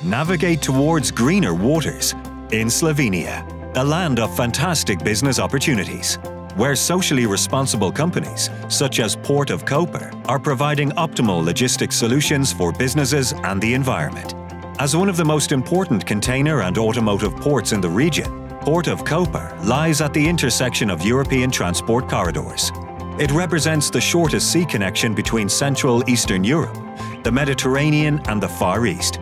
Navigate towards greener waters in Slovenia, a land of fantastic business opportunities, where socially responsible companies, such as Port of Koper, are providing optimal logistics solutions for businesses and the environment. As one of the most important container and automotive ports in the region, Port of Koper lies at the intersection of European transport corridors. It represents the shortest sea connection between Central Eastern Europe, the Mediterranean and the Far East.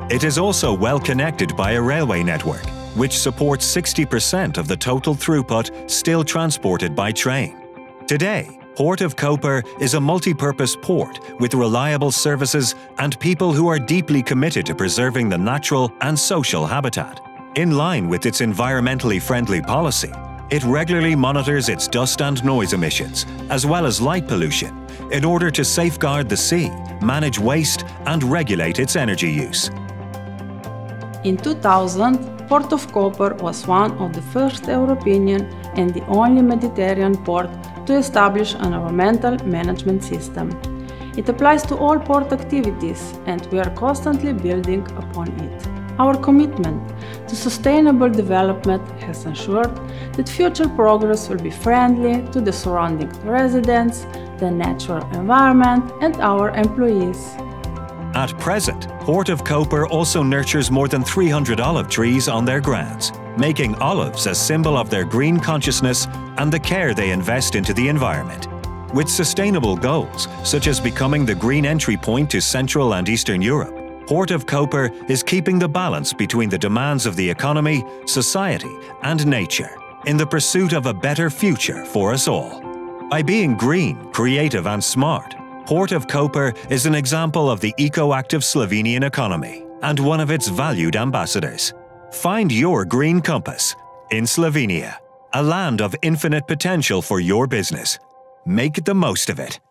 It is also well connected by a railway network, which supports 60% of the total throughput still transported by train. Today, Port of Koper is a multi-purpose port with reliable services and people who are deeply committed to preserving the natural and social habitat. In line with its environmentally friendly policy, it regularly monitors its dust and noise emissions, as well as light pollution, in order to safeguard the sea, manage waste, and regulate its energy use. In 2000, Port of Koper was one of the first European and the only Mediterranean port to establish an environmental management system. It applies to all port activities, and we are constantly building upon it. Our commitment to sustainable development has ensured that future progress will be friendly to the surrounding residents, the natural environment, and our employees. At present, Port of Koper also nurtures more than 300 olive trees on their grounds, making olives a symbol of their green consciousness and the care they invest into the environment. With sustainable goals, such as becoming the green entry point to Central and Eastern Europe, Port of Koper is keeping the balance between the demands of the economy, society, and nature in the pursuit of a better future for us all. By being green, creative, and smart, Port of Koper is an example of the eco-active Slovenian economy and one of its valued ambassadors. Find your green compass in Slovenia, a land of infinite potential for your business. Make the most of it.